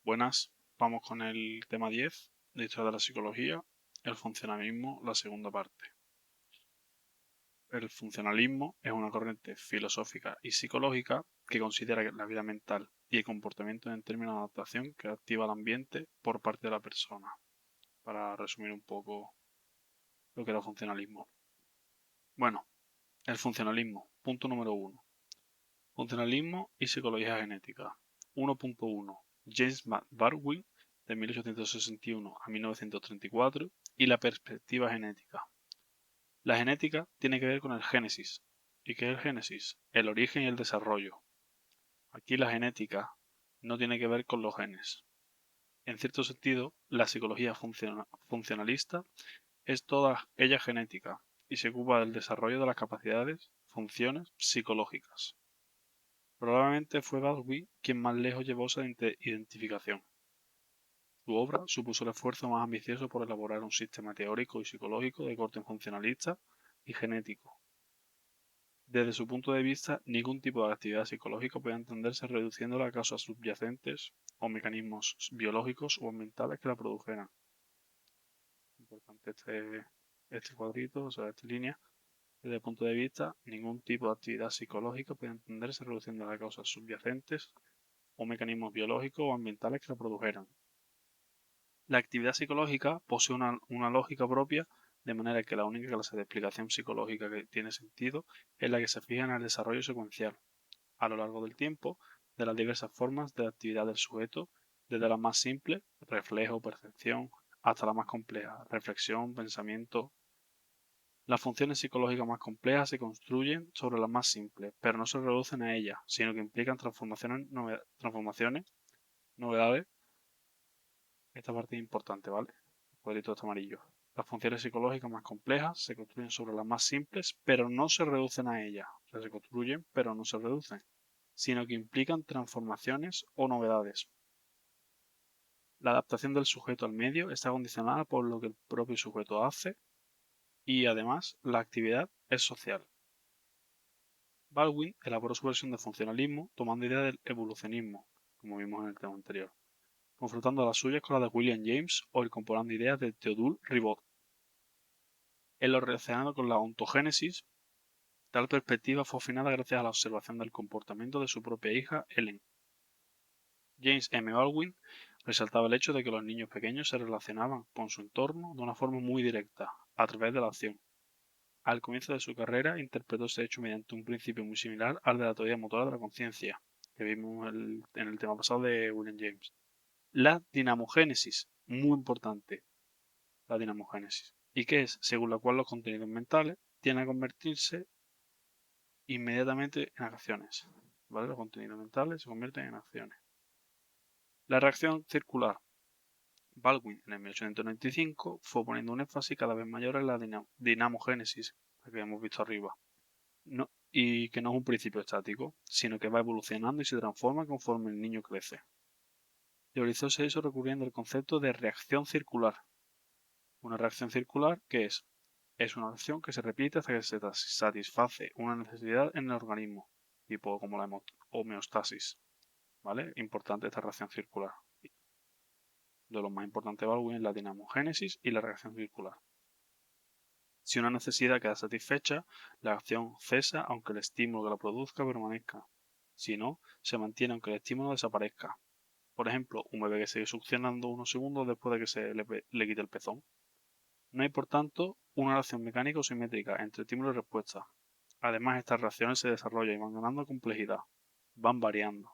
Buenas, vamos con el tema 10 de Historia de la Psicología, el funcionalismo, la segunda parte. El funcionalismo es una corriente filosófica y psicológica que considera que la vida mental y el comportamiento en términos de adaptación que activa el ambiente por parte de la persona. Para resumir un poco lo que era el funcionalismo. Bueno, el funcionalismo, punto número 1. Funcionalismo y psicología genética. 1.1. James Baldwin, de 1861 a 1934, y la perspectiva genética. La genética tiene que ver con el génesis. ¿Y qué es el génesis? El origen y el desarrollo. Aquí la genética no tiene que ver con los genes. En cierto sentido, la psicología funcionalista es toda ella genética y se ocupa del desarrollo de las capacidades, funciones psicológicas. Probablemente fue Baldwin quien más lejos llevó esa identificación. Su obra supuso el esfuerzo más ambicioso por elaborar un sistema teórico y psicológico de corte funcionalista y genético. Desde su punto de vista, ningún tipo de actividad psicológica puede entenderse reduciéndola a causas subyacentes o mecanismos biológicos o mentales que la produjeran. Importante este cuadrito, o sea, esta línea. Desde el punto de vista, ningún tipo de actividad psicológica puede entenderse reduciéndola a causas subyacentes o mecanismos biológicos o ambientales que la produjeran. La actividad psicológica posee una lógica propia, de manera que la única clase de explicación psicológica que tiene sentido es la que se fija en el desarrollo secuencial, a lo largo del tiempo, de las diversas formas de actividad del sujeto, desde la más simple, reflejo, percepción, hasta la más compleja, reflexión, pensamiento. Las funciones psicológicas más complejas se construyen sobre las más simples, pero no se reducen a ellas, sino que implican transformaciones, novedades. Esta parte es importante, ¿vale? El cuadrito está amarillo. Las funciones psicológicas más complejas se construyen sobre las más simples, pero no se reducen a ellas. O sea, se construyen, pero no se reducen, sino que implican transformaciones o novedades. La adaptación del sujeto al medio está condicionada por lo que el propio sujeto hace y, además, la actividad es social. Baldwin elaboró su versión de funcionalismo tomando ideas del evolucionismo, como vimos en el tema anterior, confrontando las suyas con las de William James o incorporando ideas de Theodore Ribot. En lo relacionado con la ontogénesis, tal perspectiva fue afinada gracias a la observación del comportamiento de su propia hija Ellen. James M. Baldwin resaltaba el hecho de que los niños pequeños se relacionaban con su entorno de una forma muy directa, a través de la acción. Al comienzo de su carrera interpretó ese hecho mediante un principio muy similar al de la teoría motora de la conciencia, que vimos en el tema pasado de William James. La dinamogénesis, muy importante, la dinamogénesis. ¿Y qué es? Según la cual los contenidos mentales tienden a convertirse inmediatamente en acciones. ¿Vale? Los contenidos mentales se convierten en acciones. La reacción circular. Baldwin en el 1895 fue poniendo un énfasis cada vez mayor en la dinamogénesis, la que hemos visto arriba, y que no es un principio estático, sino que va evolucionando y se transforma conforme el niño crece. Teorizóse eso recurriendo al concepto de reacción circular. Una reacción circular, ¿qué es? Es una acción que se repite hasta que se satisface una necesidad en el organismo, tipo como la homeostasis. ¿Vale? Importante esta reacción circular. De lo más importante de Baldwin es la dinamogénesis y la reacción circular. Si una necesidad queda satisfecha, la acción cesa aunque el estímulo que la produzca permanezca. Si no, se mantiene aunque el estímulo desaparezca. Por ejemplo, un bebé que sigue succionando unos segundos después de que se le quite el pezón. No hay, por tanto, una relación mecánica o simétrica entre estímulo y respuesta. Además, estas reacciones se desarrollan y van ganando complejidad. Van variando.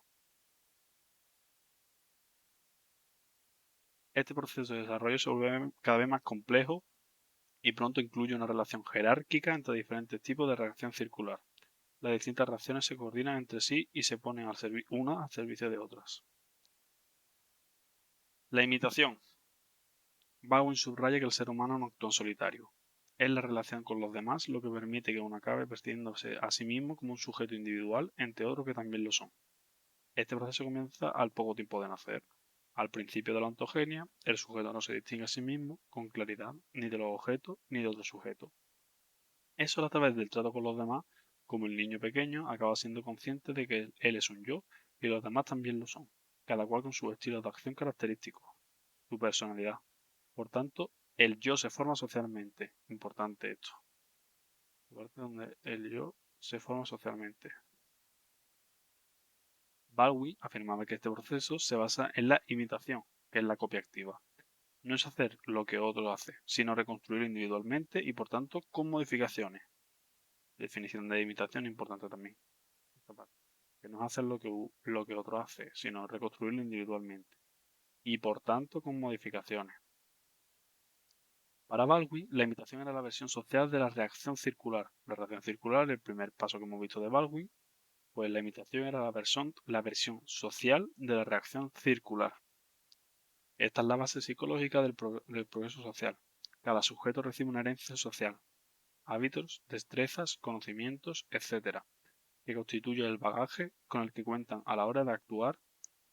Este proceso de desarrollo se vuelve cada vez más complejo y pronto incluye una relación jerárquica entre diferentes tipos de reacción circular. Las distintas reacciones se coordinan entre sí y se ponen unas al servicio de otras. La imitación. Baldwin subraya que el ser humano no actúa en solitario. Es la relación con los demás lo que permite que uno acabe percibiéndose a sí mismo como un sujeto individual entre otros que también lo son. Este proceso comienza al poco tiempo de nacer. Al principio de la ontogenia, el sujeto no se distingue a sí mismo con claridad ni de los objetos ni de otro sujeto. Es solo a través del trato con los demás, como el niño pequeño acaba siendo consciente de que él es un yo y los demás también lo son. cada cual con su estilo de acción característico, su personalidad. Por tanto, el yo se forma socialmente. Importante esto. La parte donde el yo se forma socialmente. Baldwin afirmaba que este proceso se basa en la imitación, que es la copia activa. No es hacer lo que otro hace, sino reconstruirlo individualmente y por tanto con modificaciones. Definición de imitación importante también. Esta parte. Que no es hacer lo que otro hace, sino reconstruirlo individualmente. Y por tanto con modificaciones. Para Baldwin, la imitación era la versión social de la reacción circular. La reacción circular, el primer paso que hemos visto de Baldwin, pues la imitación era la versión social de la reacción circular. Esta es la base psicológica del progreso social. Cada sujeto recibe una herencia social, hábitos, destrezas, conocimientos, etc., que constituye el bagaje con el que cuentan a la hora de actuar,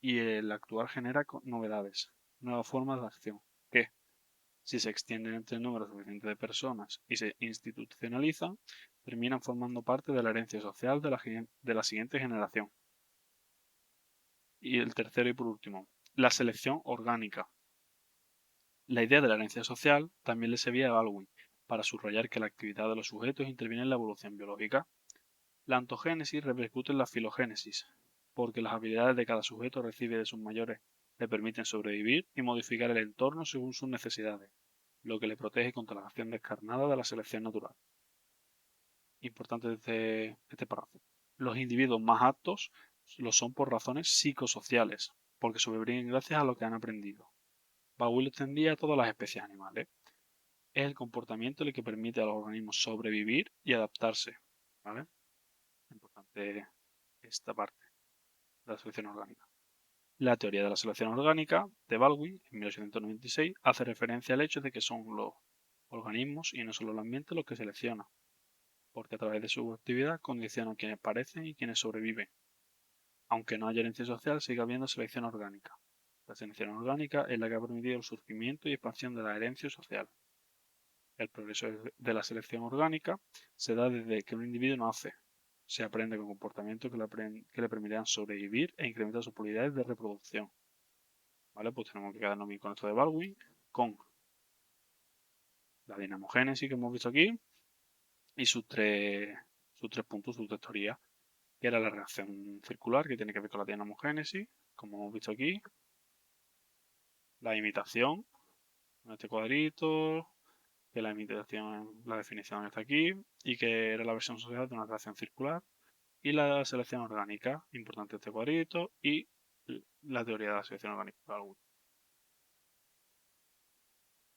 y el actuar genera novedades, nuevas formas de acción, que, si se extienden entre el número suficiente de personas y se institucionalizan, terminan formando parte de la herencia social de la siguiente generación. Y el tercero y por último, la selección orgánica. La idea de la herencia social también le servía a Baldwin para subrayar que la actividad de los sujetos interviene en la evolución biológica. La ontogénesis repercute en la filogénesis, porque las habilidades de cada sujeto recibe de sus mayores le permiten sobrevivir y modificar el entorno según sus necesidades, lo que le protege contra la acción descarnada de la selección natural. Importante de este párrafo. Los individuos más aptos lo son por razones psicosociales, porque sobreviven gracias a lo que han aprendido. Baldwin lo extendía a todas las especies animales. Es el comportamiento el que permite a los organismos sobrevivir y adaptarse. ¿Vale? Importante esta parte de la selección orgánica. La teoría de la selección orgánica de Baldwin, en 1896, hace referencia al hecho de que son los organismos y no solo el ambiente los que seleccionan, porque a través de su actividad condicionan quienes parecen y quienes sobreviven. Aunque no haya herencia social, sigue habiendo selección orgánica. La selección orgánica es la que ha permitido el surgimiento y expansión de la herencia social. El progreso de la selección orgánica se da desde que un individuo nace. Se aprende con comportamientos que le permitirán sobrevivir e incrementar sus probabilidades de reproducción. ¿Vale? Pues tenemos que quedarnos bien con esto de Baldwin, con la dinamogénesis que hemos visto aquí y sus tres puntos, sus tres teorías, que era la reacción circular, que tiene que ver con la dinamogénesis, como hemos visto aquí, la imitación, en este cuadrito, que la imitación, la definición está aquí, y que era la versión social de una reacción circular, y la selección orgánica, importante este cuadrito, y la teoría de la selección orgánica.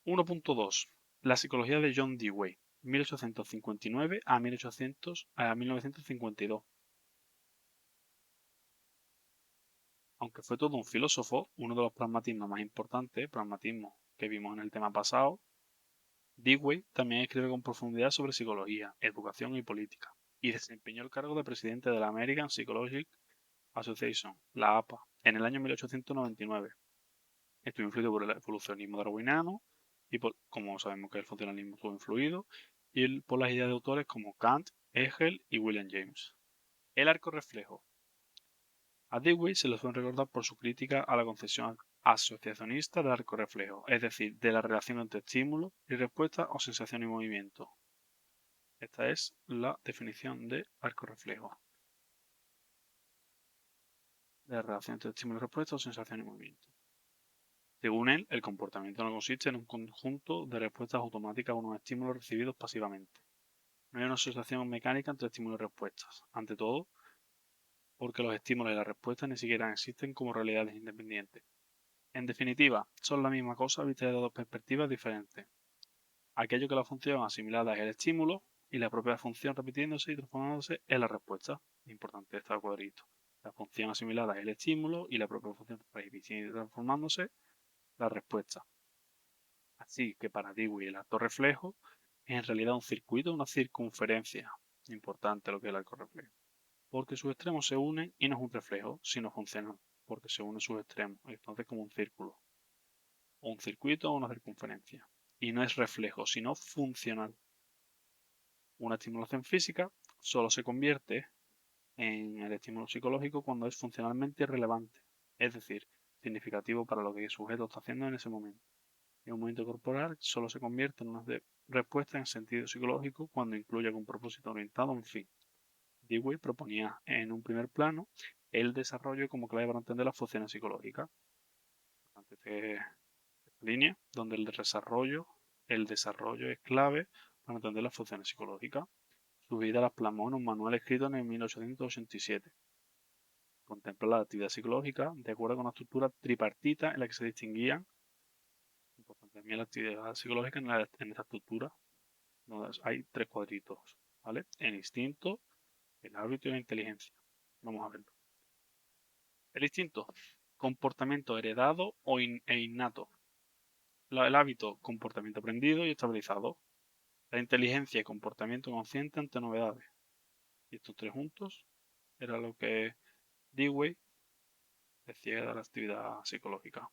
1.2. La psicología de John Dewey, 1859 a 1952. Aunque fue todo un filósofo, uno de los pragmatismos más importantes, pragmatismo que vimos en el tema pasado, Dewey también escribe con profundidad sobre psicología, educación y política, y desempeñó el cargo de presidente de la American Psychological Association, la APA, en el año 1899. Estuvo influido por el evolucionismo darwiniano y como sabemos que el funcionalismo estuvo influido, y por las ideas de autores como Kant, Hegel y William James. El arco reflejo. A Dewey se le suele recordar por su crítica a la concepción asociacionista del arco reflejo, es decir, de la relación entre estímulo y respuesta o sensación y movimiento. Esta es la definición de arco reflejo. De la relación entre estímulo y respuesta o sensación y movimiento. Según él, el comportamiento no consiste en un conjunto de respuestas automáticas a unos estímulos recibidos pasivamente. No hay una asociación mecánica entre estímulos y respuestas. Ante todo, porque los estímulos y las respuestas ni siquiera existen como realidades independientes. En definitiva, son la misma cosa vista desde dos perspectivas diferentes. Aquello que la función asimilada es el estímulo y la propia función repitiéndose y transformándose es la respuesta. Importante este cuadrito. La función asimilada es el estímulo y la propia función repitiendo y transformándose la respuesta. Así que para Dewey el acto reflejo es en realidad un circuito, una circunferencia. Importante lo que es el arco reflejo. Porque sus extremos se unen y no es un reflejo, sino funcional, porque se unen sus extremos. Entonces como un círculo, o un circuito o una circunferencia. Y no es reflejo, sino funcional. Una estimulación física solo se convierte en el estímulo psicológico cuando es funcionalmente relevante. es decir, significativo para lo que el sujeto está haciendo en ese momento. Y un movimiento corporal solo se convierte en una respuesta en sentido psicológico cuando incluye algún propósito orientado a un fin. Dewey proponía en un primer plano el desarrollo como clave para entender las funciones psicológicas. Esta línea donde el desarrollo es clave para entender las funciones psicológicas. Su vida las plasmó en un manual escrito en el 1887. Contempla la actividad psicológica de acuerdo con una estructura tripartita en la que se distinguían, importante también la actividad psicológica en esta estructura, donde hay tres cuadritos, ¿vale? El instinto, el hábito y la inteligencia. Vamos a verlo. El instinto, comportamiento heredado e innato. El hábito, comportamiento aprendido y estabilizado. La inteligencia y comportamiento consciente ante novedades. Y estos tres juntos era lo que Dewey decía de la actividad psicológica.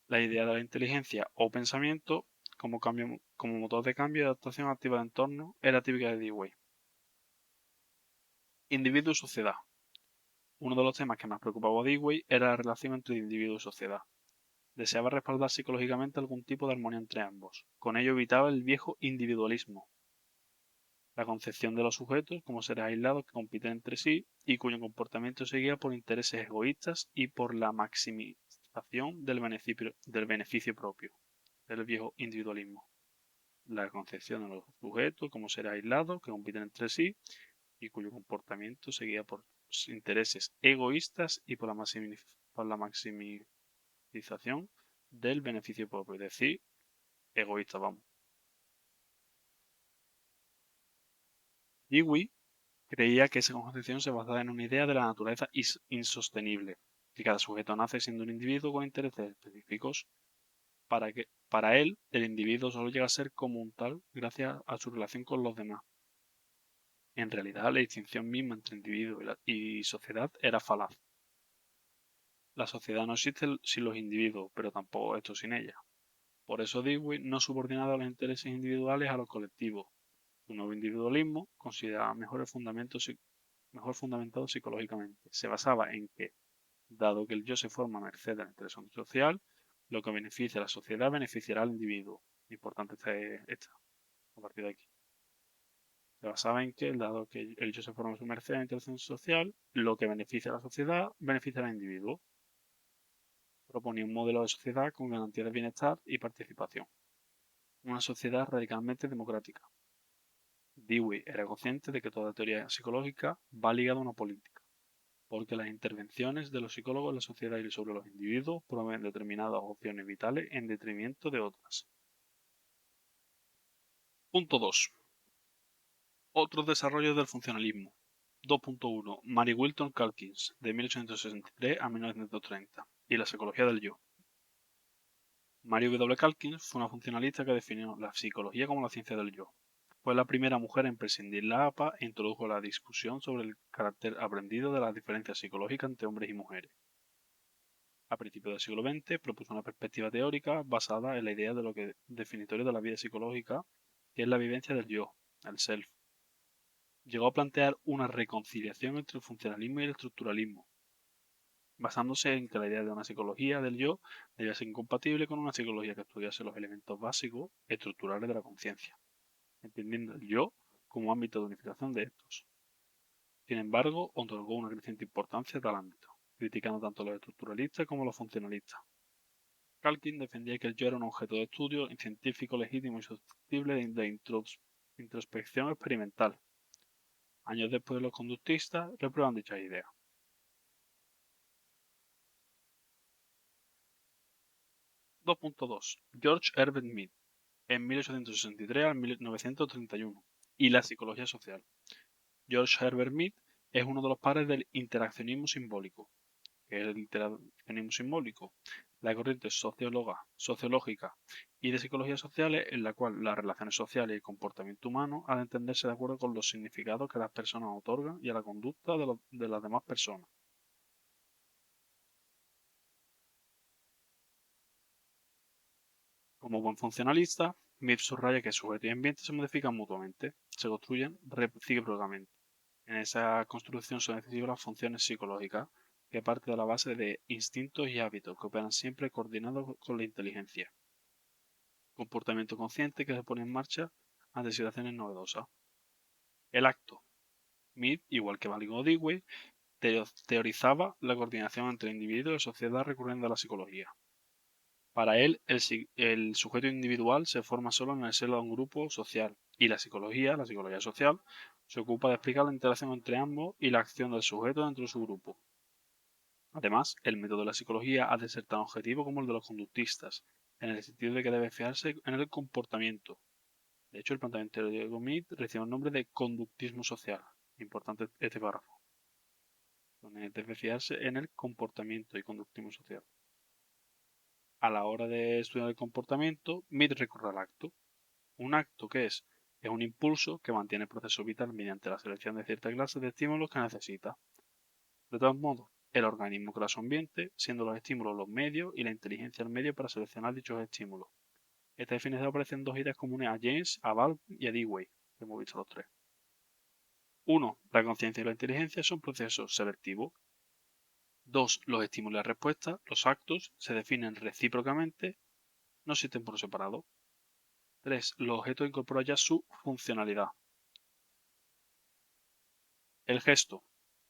La idea de la inteligencia o pensamiento como motor de cambio y adaptación activa de entorno era típica de Dewey. Individuo y sociedad. Uno de los temas que más preocupaba a Dewey era la relación entre individuo y sociedad. Deseaba respaldar psicológicamente algún tipo de armonía entre ambos. Con ello evitaba el viejo individualismo, la concepción de los sujetos como seres aislados que compiten entre sí y cuyo comportamiento se guía por intereses egoístas y por la maximización del beneficio propio, del viejo individualismo. La concepción de los sujetos como seres aislados que compiten entre sí y cuyo comportamiento se guía por intereses egoístas y por la maximización del beneficio propio, es decir, egoísta, vamos. Dewey creía que esa concepción se basaba en una idea de la naturaleza insostenible, que cada sujeto nace siendo un individuo con intereses específicos. Para él, el individuo solo llega a ser como un tal gracias a su relación con los demás. En realidad, la distinción misma entre individuo y sociedad era falaz. La sociedad no existe sin los individuos, pero tampoco esto sin ella. Por eso Dewey no subordinaba los intereses individuales a los colectivos. Su nuevo individualismo consideraba mejor fundamentado psicológicamente. Se basaba en que, dado que el yo se forma a merced de la interacción social, lo que beneficia a la sociedad beneficiará al individuo. Importante esta, a partir de aquí. Se basaba en que, dado que el yo se forma a su merced de la interacción social, lo que beneficia a la sociedad beneficiará al individuo. Proponía un modelo de sociedad con garantía de bienestar y participación. Una sociedad radicalmente democrática. Dewey era consciente de que toda teoría psicológica va ligada a una política, porque las intervenciones de los psicólogos en la sociedad y sobre los individuos promueven determinadas opciones vitales en detrimento de otras. Punto 2. Otros desarrollos del funcionalismo. 2.1. Mary Wilton Calkins, de 1863 a 1930, y la psicología del yo. Mary W. Calkins fue una funcionalista que definió la psicología como la ciencia del yo. Fue la primera mujer en prescindir la APA e introdujo la discusión sobre el carácter aprendido de las diferencias psicológicas entre hombres y mujeres. A principios del siglo XX propuso una perspectiva teórica basada en la idea de lo que definitorio de la vida psicológica, que es la vivencia del yo, el self. Llegó a plantear una reconciliación entre el funcionalismo y el estructuralismo, basándose en que la idea de una psicología del yo debía ser incompatible con una psicología que estudiase los elementos básicos estructurales de la conciencia, entendiendo el yo como ámbito de unificación de estos. Sin embargo, otorgó una creciente importancia a tal ámbito, criticando tanto a los estructuralistas como a los funcionalistas. Calkin defendía que el yo era un objeto de estudio científico legítimo y susceptible de introspección experimental. Años después, los conductistas reprueban dichas ideas. 2.2. George Herbert Mead, en 1863 a 1931, y la psicología social. George Herbert Mead es uno de los padres del interaccionismo simbólico. ¿Qué es el interaccionismo simbólico? La corriente sociológica y de psicología sociales en la cual las relaciones sociales y el comportamiento humano han de entenderse de acuerdo con los significados que las personas otorgan y a la conducta de las demás personas. Como buen funcionalista, Mead subraya que sujeto y ambiente se modifican mutuamente, se construyen recíprocamente. En esa construcción son decisivas las funciones psicológicas, que parte de la base de instintos y hábitos que operan siempre coordinados con la inteligencia. Comportamiento consciente que se pone en marcha ante situaciones novedosas. El acto. Mead, igual que Baligo o Dewey, teorizaba la coordinación entre individuos y sociedad recurriendo a la psicología. Para él, el sujeto individual se forma solo en el seno de un grupo social, y la psicología social, se ocupa de explicar la interacción entre ambos y la acción del sujeto dentro de su grupo. Además, el método de la psicología ha de ser tan objetivo como el de los conductistas, en el sentido de que debe fijarse en el comportamiento. De hecho, el planteamiento de Diego Mead recibe el nombre de conductismo social. Importante este párrafo. Donde debe fijarse en el comportamiento y conductismo social. A la hora de estudiar el comportamiento, Mead recurre al acto. Un acto que es un impulso que mantiene el proceso vital mediante la selección de cierta clase de estímulos que necesita. De todos modos, el organismo crea su ambiente, siendo los estímulos los medios y la inteligencia el medio para seleccionar dichos estímulos. Esta definición aparece en dos ideas comunes a James, a Ball y a Dewey, que hemos visto los tres. 1. La conciencia y la inteligencia son procesos selectivos. 2. Los estímulos y la respuesta, los actos, se definen recíprocamente, no existen por separado. 3. Los objetos incorporan ya su funcionalidad. El gesto.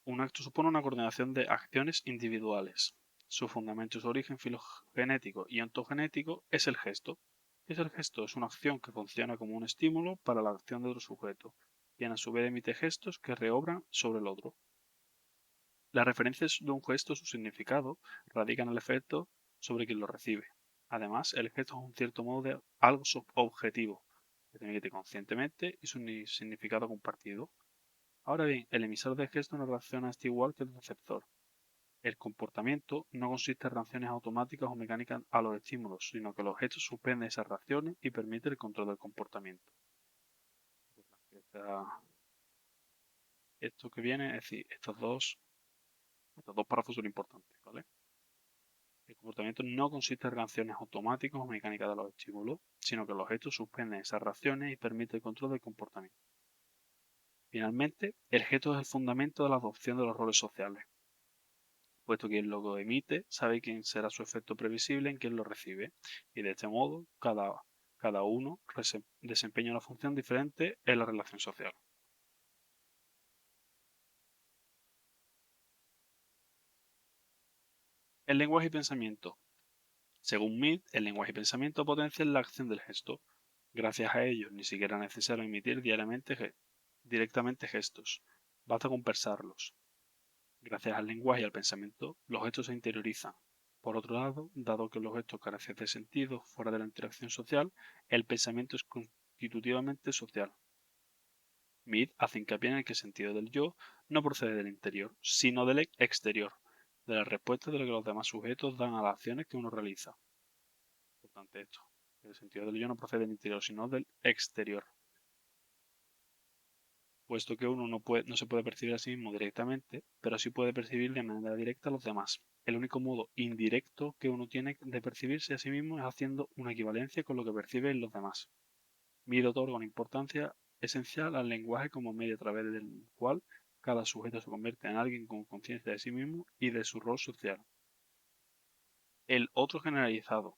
Un acto supone una coordinación de acciones individuales. Su fundamento y su origen filogenético y ontogenético es el gesto. ¿Qué es el gesto? Es una acción que funciona como un estímulo para la acción de otro sujeto, quien a su vez emite gestos que reobran sobre el otro. La referencia de un gesto o su significado radica en el efecto sobre quien lo recibe. Además, el gesto es un cierto modo de algo subobjetivo, que se emite conscientemente y su significado compartido. Ahora bien, el emisor de gesto no reacciona igual que el receptor. El comportamiento no consiste en reacciones automáticas o mecánicas a los estímulos, sino que los gestos suspenden esas reacciones y permiten el control del comportamiento. Esto que viene, es decir, estos dos párrafos son importantes, ¿vale? El comportamiento no consiste en reacciones automáticas o mecánicas de los estímulos, sino que los gestos suspenden esas reacciones y permiten el control del comportamiento. Finalmente, el gesto es el fundamento de la adopción de los roles sociales, puesto que quien lo emite sabe quién será su efecto previsible en quien lo recibe, y de este modo cada uno desempeña una función diferente en la relación social. El lenguaje y pensamiento. Según Mead, el lenguaje y pensamiento potencian la acción del gesto. Gracias a ellos, ni siquiera es necesario emitir directamente gestos. Basta con pensarlos. Gracias al lenguaje y al pensamiento, los gestos se interiorizan. Por otro lado, dado que los gestos carecen de sentido fuera de la interacción social, el pensamiento es constitutivamente social. Mead hace hincapié en que el sentido del yo no procede del interior, sino del exterior, de la respuesta de lo que los demás sujetos dan a las acciones que uno realiza. Importante esto. El sentido del yo no procede del interior, sino del exterior. Puesto que uno no se puede percibir a sí mismo directamente, pero sí puede percibir de manera directa a los demás. El único modo indirecto que uno tiene de percibirse a sí mismo es haciendo una equivalencia con lo que percibe en los demás. Mead otorga una importancia esencial al lenguaje como medio a través del cual cada sujeto se convierte en alguien con conciencia de sí mismo y de su rol social. El otro generalizado.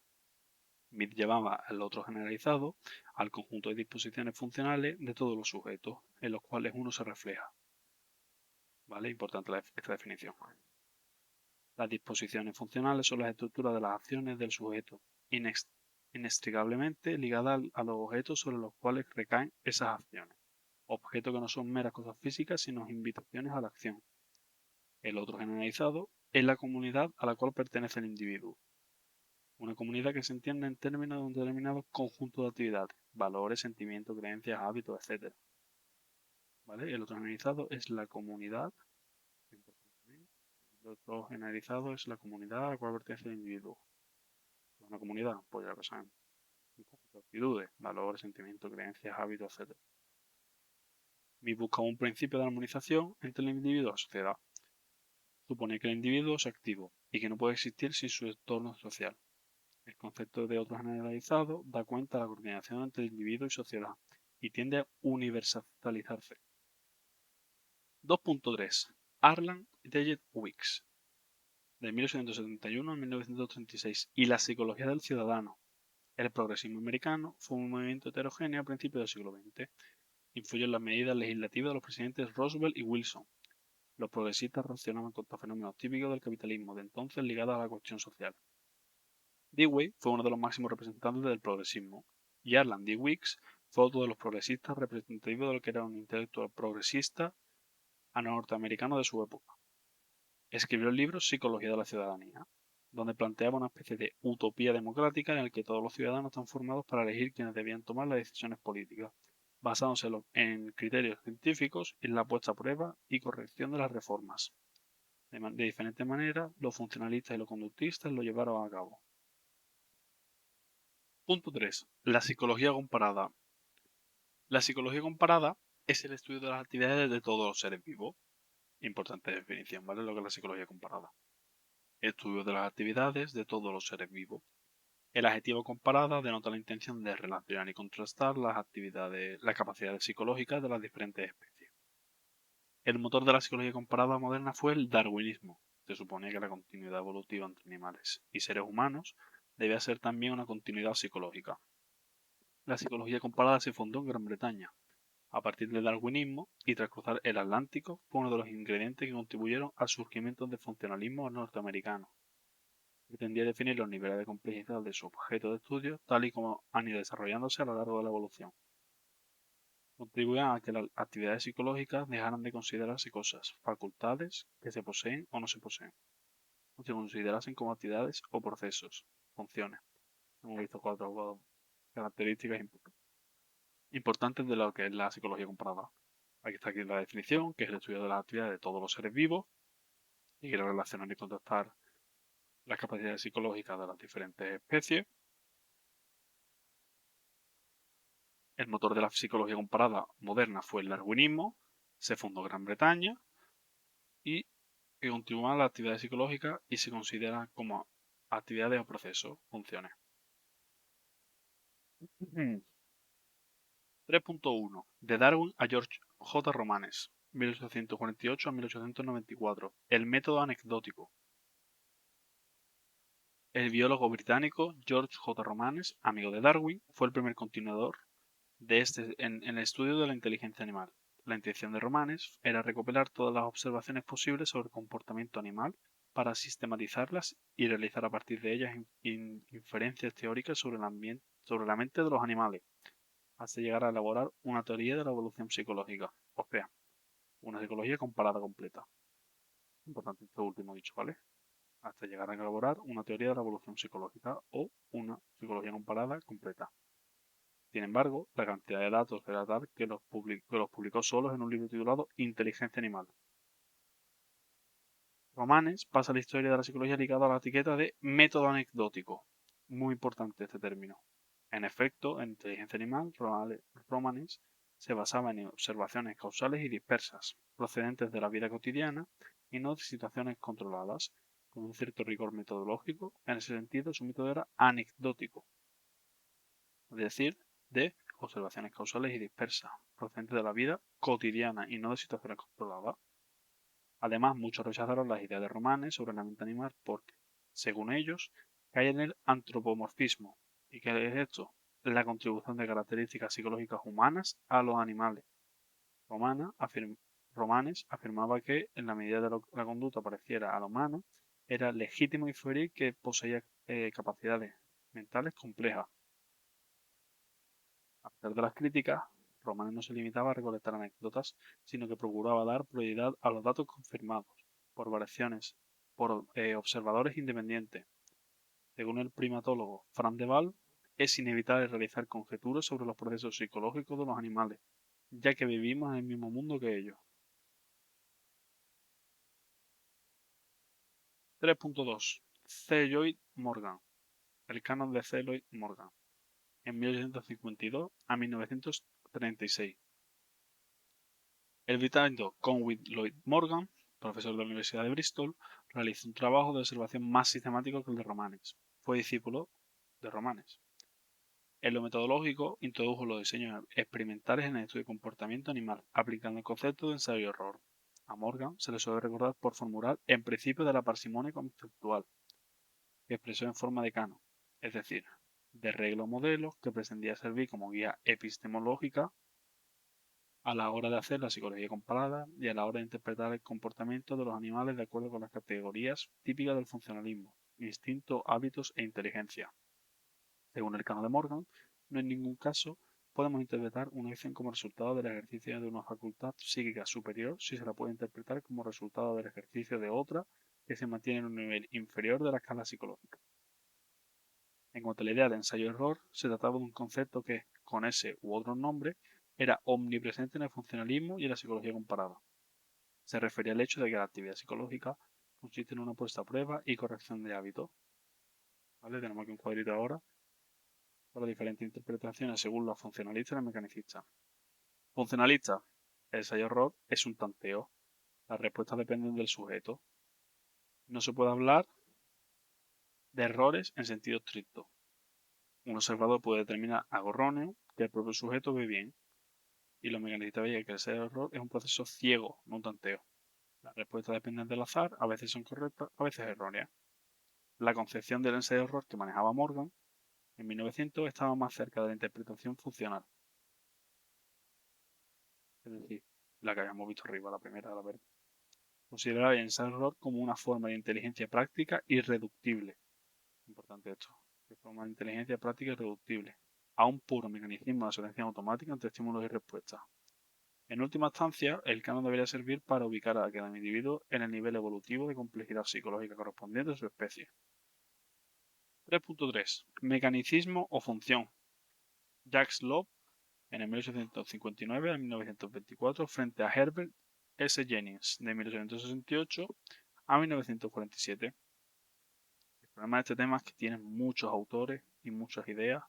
Mead llamaba al otro generalizado al conjunto de disposiciones funcionales de todos los sujetos, en los cuales uno se refleja. ¿Vale? Importante esta definición. Las disposiciones funcionales son las estructuras de las acciones del sujeto, inextricablemente ligadas a los objetos sobre los cuales recaen esas acciones. Objetos que no son meras cosas físicas, sino invitaciones a la acción. El otro generalizado es la comunidad a la cual pertenece el individuo. Una comunidad que se entiende en términos de un determinado conjunto de actividades, valores, sentimientos, creencias, hábitos, etc. ¿Vale? El otro generalizado es la comunidad. El otro generalizado es la comunidad a la cual pertenece el individuo. Una comunidad, pues ya lo saben. Un conjunto de actitudes, valores, sentimientos, creencias, hábitos, etc. Y busca un principio de armonización entre el individuo y la sociedad. Supone que el individuo es activo y que no puede existir sin su entorno social. El concepto de otro generalizado da cuenta de la coordinación entre individuo y sociedad y tiende a universalizarse. 2.3. Arlan y David Wicks. de 1871 a 1936, y la psicología del ciudadano. El progresismo americano fue un movimiento heterogéneo a principios del siglo XX. Influyó en las medidas legislativas de los presidentes Roosevelt y Wilson. Los progresistas reaccionaban contra fenómenos típicos del capitalismo de entonces ligados a la cuestión social. Dewey fue uno de los máximos representantes del progresismo, y Arland D. Weeks fue otro de los progresistas representativos de lo que era un intelectual progresista norteamericano de su época. Escribió el libro Psicología de la Ciudadanía, donde planteaba una especie de utopía democrática en la que todos los ciudadanos están formados para elegir quienes debían tomar las decisiones políticas, basándose en criterios científicos y en la puesta a prueba y corrección de las reformas. De diferentes maneras, los funcionalistas y los conductistas lo llevaron a cabo. Punto 3. La psicología comparada. La psicología comparada es el estudio de las actividades de todos los seres vivos. Importante definición, ¿vale? Lo que es la psicología comparada. Estudio de las actividades de todos los seres vivos. El adjetivo comparada denota la intención de relacionar y contrastar las capacidades psicológicas de las diferentes especies. El motor de la psicología comparada moderna fue el darwinismo. Se supone que la continuidad evolutiva entre animales y seres humanos debía ser también una continuidad psicológica. La psicología comparada se fundó en Gran Bretaña, a partir del darwinismo, y tras cruzar el Atlántico fue uno de los ingredientes que contribuyeron al surgimiento del funcionalismo norteamericano. Pretendía definir los niveles de complejidad de su objeto de estudio tal y como han ido desarrollándose a lo largo de la evolución. Contribuían a que las actividades psicológicas dejaran de considerarse cosas, facultades que se poseen o no se poseen, o se considerasen como actividades o procesos, funciones. Hemos visto cuatro características importantes de lo que es la psicología comparada. Aquí está aquí la definición, que es el estudio de las actividades de todos los seres vivos y quiere relacionar y contrastar las capacidades psicológicas de las diferentes especies. El motor de la psicología comparada moderna fue el darwinismo, se fundó en Gran Bretaña y que continúan las actividades psicológicas y se consideran como actividades o procesos, funciones. 3.1. De Darwin a George J. Romanes, 1848 a 1894. El método anecdótico. El biólogo británico George J. Romanes, amigo de Darwin, fue el primer continuador de este en el estudio de la inteligencia animal. La intención de Romanes era recopilar todas las observaciones posibles sobre el comportamiento animal para sistematizarlas y realizar a partir de ellas inferencias teóricas sobre la mente de los animales, hasta llegar a elaborar una teoría de la evolución psicológica, o sea, una psicología comparada completa. Importante esto último dicho, ¿vale? Hasta llegar a elaborar una teoría de la evolución psicológica o una psicología comparada completa. Sin embargo, la cantidad de datos era tal que los publicó solos en un libro titulado Inteligencia Animal. Romanes pasa la historia de la psicología ligada a la etiqueta de método anecdótico. Muy importante este término. En efecto, en inteligencia animal, Romanes se basaba en observaciones causales y dispersas, procedentes de la vida cotidiana y no de situaciones controladas, con un cierto rigor metodológico. En ese sentido, su método era anecdótico, es decir, de observaciones causales y dispersas, procedentes de la vida cotidiana y no de situaciones controladas. Además, muchos rechazaron las ideas de Romanes sobre la mente animal porque, según ellos, cae en el antropomorfismo. ¿Y qué es esto? La contribución de características psicológicas humanas a los animales. Romanes afirmaba que, en la medida de la conducta pareciera a la humana, era legítimo inferir que poseía capacidades mentales complejas. A pesar de las críticas, Romanes no se limitaba a recolectar anécdotas, sino que procuraba dar prioridad a los datos confirmados por variaciones por observadores independientes. Según el primatólogo Frank de Waal, es inevitable realizar conjeturas sobre los procesos psicológicos de los animales, ya que vivimos en el mismo mundo que ellos. 3.2. C. Lloyd Morgan. El canon de C. Lloyd Morgan. En 1852 a 1936. El británico Conway Lloyd Morgan, profesor de la Universidad de Bristol, realizó un trabajo de observación más sistemático que el de Romanes. Fue discípulo de Romanes. En lo metodológico, introdujo los diseños experimentales en el estudio de comportamiento animal, aplicando el concepto de ensayo-error. A Morgan se le suele recordar por formular el principio de la parsimonia conceptual, que expresó en forma de canon, es decir, de regla o modelo que pretendía servir como guía epistemológica a la hora de hacer la psicología comparada y a la hora de interpretar el comportamiento de los animales de acuerdo con las categorías típicas del funcionalismo: instinto, hábitos e inteligencia. Según el canon de Morgan, no en ningún caso podemos interpretar una acción como resultado del ejercicio de una facultad psíquica superior si se la puede interpretar como resultado del ejercicio de otra que se mantiene en un nivel inferior de la escala psicológica. En cuanto a la idea de ensayo-error, se trataba de un concepto que, con ese u otro nombre, era omnipresente en el funcionalismo y en la psicología comparada. Se refería al hecho de que la actividad psicológica consiste en una puesta a prueba y corrección de hábitos. ¿Vale? Tenemos aquí un cuadrito ahora para diferentes interpretaciones según los funcionalistas y los mecanicistas. Funcionalista: el ensayo-error es un tanteo. Las respuestas dependen del sujeto. No se puede hablar de errores en sentido estricto. Un observador puede determinar algo erróneo que el propio sujeto ve bien, y los mecanicistas veían que el ensayo-error es un proceso ciego, no un tanteo. Las respuestas dependen del azar, a veces son correctas, a veces erróneas. La concepción del ensayo-error que manejaba Morgan en 1900 estaba más cerca de la interpretación funcional. Es decir, la que habíamos visto arriba, la primera, la verde. Consideraba el ensayo-error como una forma de inteligencia práctica irreductible. Importante esto. De forma de inteligencia práctica irreductible a un puro mecanismo de selección automática entre estímulos y respuestas. En última instancia, el canon debería servir para ubicar a cada individuo en el nivel evolutivo de complejidad psicológica correspondiente a su especie. 3.3. Mecanicismo o función. Jacques Loeb, en el 1859 a 1924, frente a Herbert S. Jennings, de 1868 a 1947. El problema de este tema es que tiene muchos autores y muchas ideas,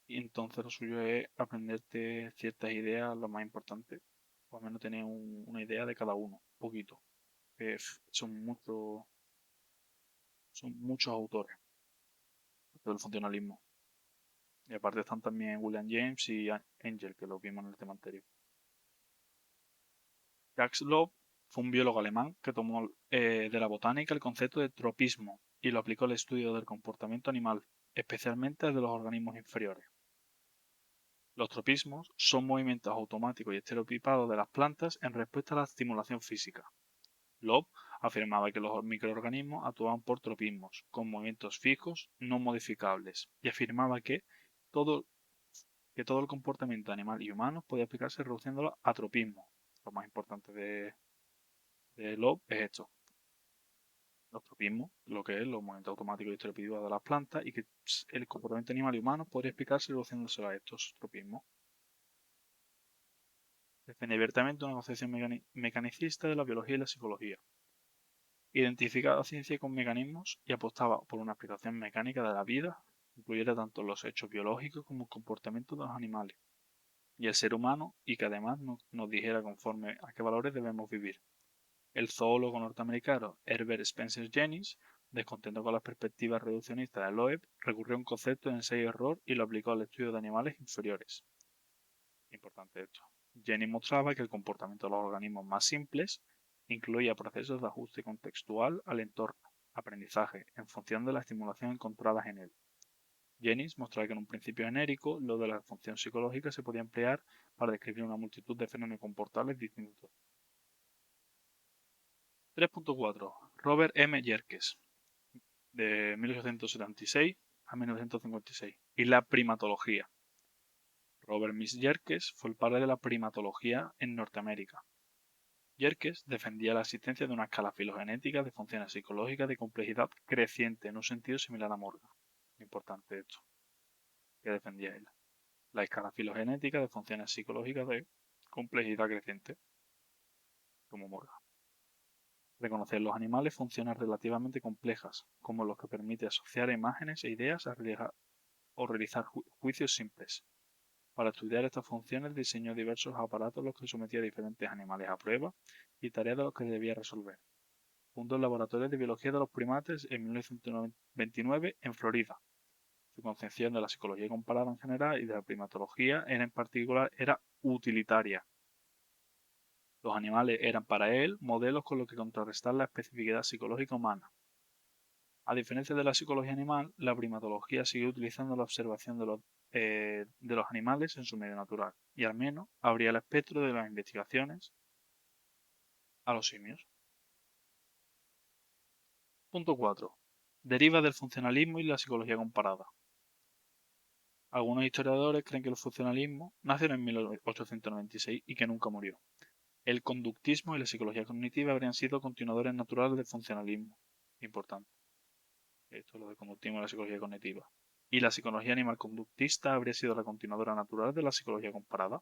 y entonces lo suyo es aprenderte ciertas ideas, lo más importante, o al menos tener una idea de cada uno, un poquito. Son muchos autores del funcionalismo. Y aparte están también William James y Engel, que lo vimos en el tema anterior. Jacques Loeb fue un biólogo alemán que tomó de la botánica el concepto de tropismo y lo aplicó al estudio del comportamiento animal, especialmente el de los organismos inferiores. Los tropismos son movimientos automáticos y estereotipados de las plantas en respuesta a la estimulación física. Loeb afirmaba que los microorganismos actuaban por tropismos, con movimientos fijos no modificables, y afirmaba que todo el comportamiento animal y humano podía aplicarse reduciéndolo a tropismo. Lo más importante de Loeb es esto: los tropismos, lo que es los movimientos automáticos y estereotipados de las plantas, y que el comportamiento animal y humano podría explicarse reduciéndose a estos tropismos. Defende abiertamente una concepción mecanicista de la biología y la psicología. Identificaba la ciencia con mecanismos y apostaba por una explicación mecánica de la vida, que incluyera tanto los hechos biológicos como el comportamiento de los animales y el ser humano, y que además nos dijera conforme a qué valores debemos vivir. El zoólogo norteamericano Herbert Spencer Jennings, descontento con las perspectivas reduccionistas de Loeb, recurrió a un concepto de ensayo-error y lo aplicó al estudio de animales inferiores. Importante esto. Jennings mostraba que el comportamiento de los organismos más simples incluía procesos de ajuste contextual al entorno, aprendizaje, en función de la estimulación encontrada en él. Jennings mostraba que en un principio genérico, lo de la función psicológica se podía emplear para describir una multitud de fenómenos comportables distintos. 3.4. Robert M. Yerkes, de 1876 a 1956, y la primatología. Robert M. Yerkes fue el padre de la primatología en Norteamérica. Yerkes defendía la existencia de una escala filogenética de funciones psicológicas de complejidad creciente en un sentido similar a Morgan. Importante esto, que defendía él. La escala filogenética de funciones psicológicas de complejidad creciente, como Morgan. Reconocer los animales funciones relativamente complejas, como los que permite asociar imágenes e ideas o realizar juicios simples. Para estudiar estas funciones diseñó diversos aparatos a los que sometía a diferentes animales a prueba y tareas de los que debía resolver. Fundó el Laboratorio de Biología de los Primates en 1929 en Florida. Su concepción de la psicología comparada en general y de la primatología en particular era utilitaria. Los animales eran para él modelos con los que contrarrestar la especificidad psicológica humana. A diferencia de la psicología animal, la primatología sigue utilizando la observación de los animales en su medio natural, y al menos abría el espectro de las investigaciones a los simios. Punto 4. Deriva del funcionalismo y la psicología comparada. Algunos historiadores creen que el funcionalismo nació en 1896 y que nunca murió. El conductismo y la psicología cognitiva habrían sido continuadores naturales del funcionalismo. Importante. Esto es lo de conductismo y la psicología cognitiva. Y la psicología animal conductista habría sido la continuadora natural de la psicología comparada.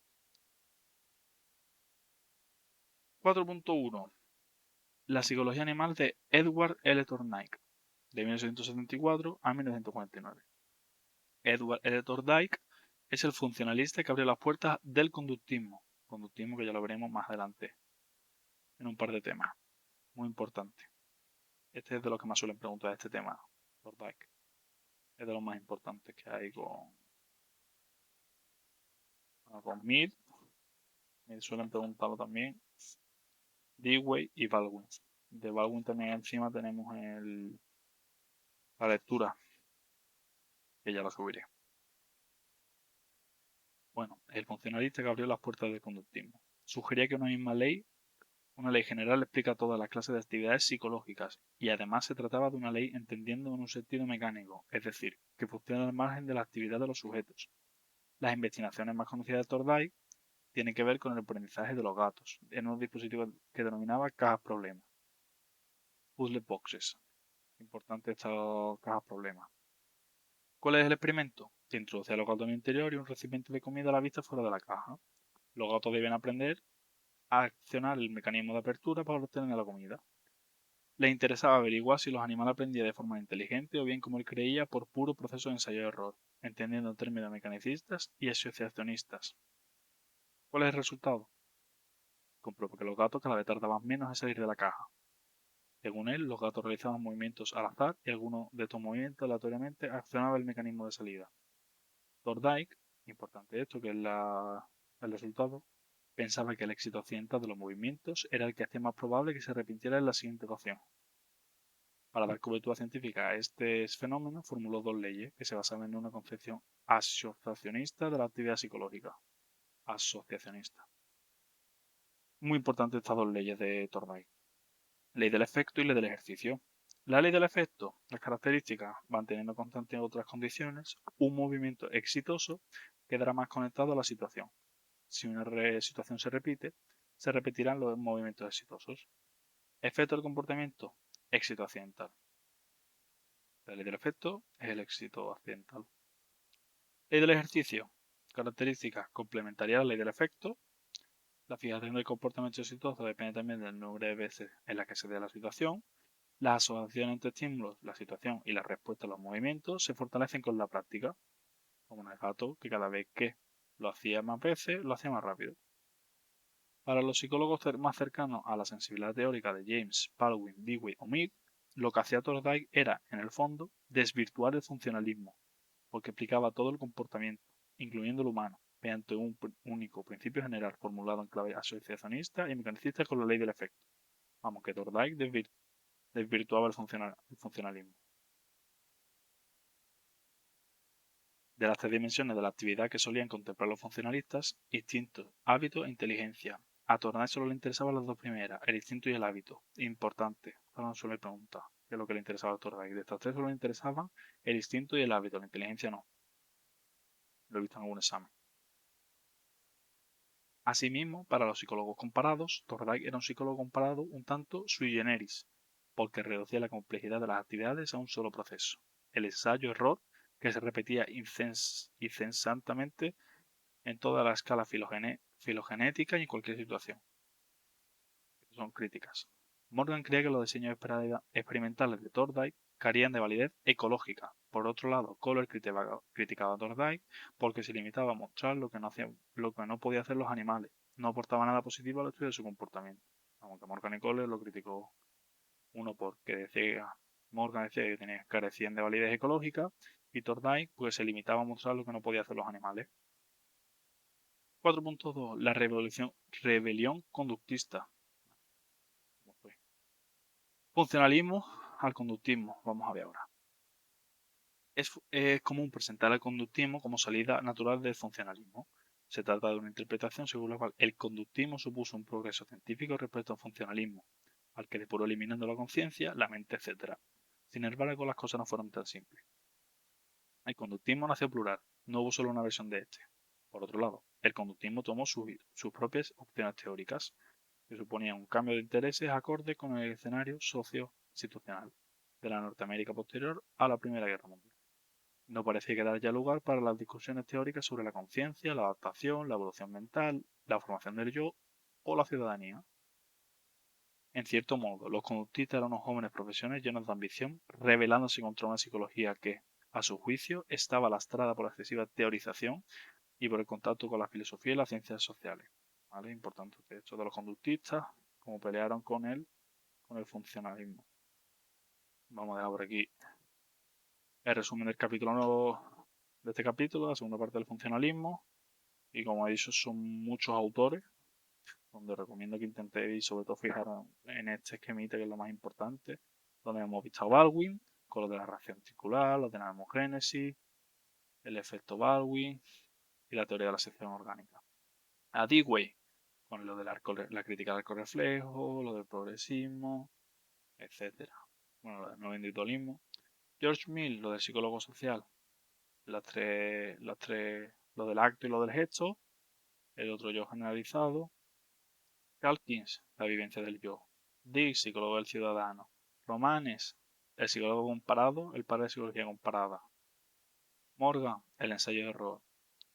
4.1. La psicología animal de Edward L. Thorndike, de 1874 a 1949. Edward L. Thorndike es el funcionalista que abrió las puertas del conductismo. Conductismo que ya lo veremos más adelante en un par de temas. Muy importante. Este es de los que más suelen preguntar este tema, Thorndike. Es de los más importantes que hay con Mead. Me suelen preguntarlo también. Dewey y Baldwin. De Baldwin también encima tenemos la lectura, que ya la subiré. Bueno, el funcionalista que abrió las puertas del conductismo. Sugería que una ley general explica todas las clases de actividades psicológicas, y además se trataba de una ley entendiendo en un sentido mecánico, es decir, que funciona al margen de la actividad de los sujetos. Las investigaciones más conocidas de Thorndike tienen que ver con el aprendizaje de los gatos, en un dispositivo que denominaba cajas problema. Puzzle boxes. Importante estas cajas problema. ¿Cuál es el experimento? Se introduce a los gatos en el interior y un recipiente de comida a la vista fuera de la caja. Los gatos deben aprender a accionar el mecanismo de apertura para obtener la comida. Le interesaba averiguar si los animales aprendían de forma inteligente o bien como él creía por puro proceso de ensayo-error, entendiendo términos mecanicistas y asociacionistas. ¿Cuál es el resultado? Comprobó que los gatos cada vez tardaban menos en salir de la caja. Según él, los gatos realizaban movimientos al azar y algunos de estos movimientos aleatoriamente accionaba el mecanismo de salida. Thorndike, importante esto, que es el resultado, pensaba que el éxito accidental de los movimientos era el que hacía más probable que se repitiera en la siguiente ocasión. Para dar cobertura científica a este fenómeno, formuló dos leyes que se basaban en una concepción asociacionista de la actividad psicológica. Asociacionista. Muy importante estas dos leyes de Thorndike. Ley del efecto y ley del ejercicio. La ley del efecto, las características, manteniendo constante en otras condiciones, un movimiento exitoso quedará más conectado a la situación. Si una situación se repite, se repetirán los movimientos exitosos. Efecto del comportamiento, éxito accidental. La ley del efecto es el éxito accidental. Ley del ejercicio, características complementarias a la ley del efecto. La fijación del comportamiento exitoso depende también del número de veces en las que se dé la situación. Las asociaciones entre estímulos, la situación y la respuesta a los movimientos se fortalecen con la práctica, como en el gato, que cada vez que lo hacía más veces, lo hacía más rápido. Para los psicólogos más cercanos a la sensibilidad teórica de James, Baldwin, Dewey o Mead, lo que hacía Thorndike era, en el fondo, desvirtuar el funcionalismo, porque explicaba todo el comportamiento, incluyendo el humano, mediante un único principio general formulado en clave asociacionista y mecanicista con la ley del efecto. Vamos, que Thorndike desvirtuaba el funcionalismo. De las tres dimensiones de la actividad que solían contemplar los funcionalistas, instinto, hábito e inteligencia. A Thorndike solo le interesaban las dos primeras, el instinto y el hábito. Importante, ahora no suele preguntar qué es lo que le interesaba a Thorndike. De estas tres solo le interesaban el instinto y el hábito, la inteligencia no. Lo he visto en algún examen. Asimismo, para los psicólogos comparados, Thorndike era un psicólogo comparado un tanto sui generis, porque reducía la complejidad de las actividades a un solo proceso, el ensayo-error, que se repetía incesantemente en toda la escala filogenética y en cualquier situación. Estas son críticas. Morgan creía que los diseños experimentales de Thorndike carían de validez ecológica. Por otro lado, Kohler criticaba a Thorndike porque se limitaba a mostrar lo que no podía hacer los animales. No aportaba nada positivo al estudio de su comportamiento. Aunque Morgan y Kohler lo criticó uno porque Morgan decía que carecían de validez ecológica y Thorndike pues se limitaba a mostrar lo que no podía hacer los animales. 4.2. La rebelión conductista. Funcionalismo al conductismo. Vamos a ver ahora. Es común presentar el conductismo como salida natural del funcionalismo. Se trata de una interpretación según la cual el conductismo supuso un progreso científico respecto al funcionalismo, al que depuró eliminando la conciencia, la mente, etc. Sin embargo, las cosas no fueron tan simples. El conductismo nació plural, no hubo solo una versión de este. Por otro lado, el conductismo tomó sus propias opciones teóricas, que suponían un cambio de intereses acorde con el escenario socio-institucional de la Norteamérica posterior a la Primera Guerra Mundial. No parecía quedar ya lugar para las discusiones teóricas sobre la conciencia, la adaptación, la evolución mental, la formación del yo o la ciudadanía. En cierto modo, los conductistas eran unos jóvenes profesionales llenos de ambición, rebelándose contra una psicología que, a su juicio, estaba lastrada por la excesiva teorización y por el contacto con la filosofía y las ciencias sociales. ¿Vale? Importante esto de los conductistas, como pelearon con el funcionalismo. Vamos a dejar por aquí el resumen del capítulo de este capítulo, la segunda parte del funcionalismo. Y como he dicho, son muchos autores, donde recomiendo que intentéis sobre todo fijar en este esquemita, que es lo más importante, donde hemos visto a Baldwin, con lo de la reacción circular, lo de la hemogénesis, el efecto Baldwin y la teoría de la sección orgánica. A Dewey, con lo de la crítica del arco reflejo, lo del progresismo, etc. Bueno, lo del nuevo individualismo. George Mill, lo del psicólogo social, lo del acto y lo del gesto, el otro yo generalizado. Calkins, la vivencia del yo. Dick, psicólogo del ciudadano. Romanes, el psicólogo comparado, el padre de psicología comparada. Morgan, el ensayo de error.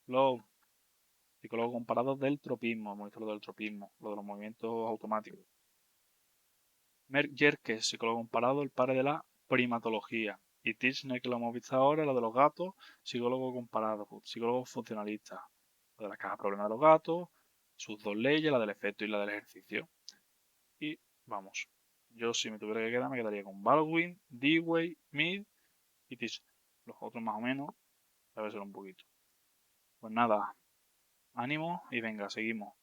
Lowe, psicólogo comparado del tropismo, hemos visto lo del tropismo, lo de los movimientos automáticos. Yerkes, psicólogo comparado, el padre de la primatología. Y Tishner, que lo hemos visto ahora, lo de los gatos, psicólogo comparado, psicólogo funcionalista. Lo de la caja problema de los gatos, sus dos leyes, la del efecto y la del ejercicio. Y vamos, yo si me tuviera que quedar, me quedaría con Baldwin, Dewey, Mead y Tishner. Los otros más o menos, a ver un poquito. Pues nada, ánimo y venga, seguimos.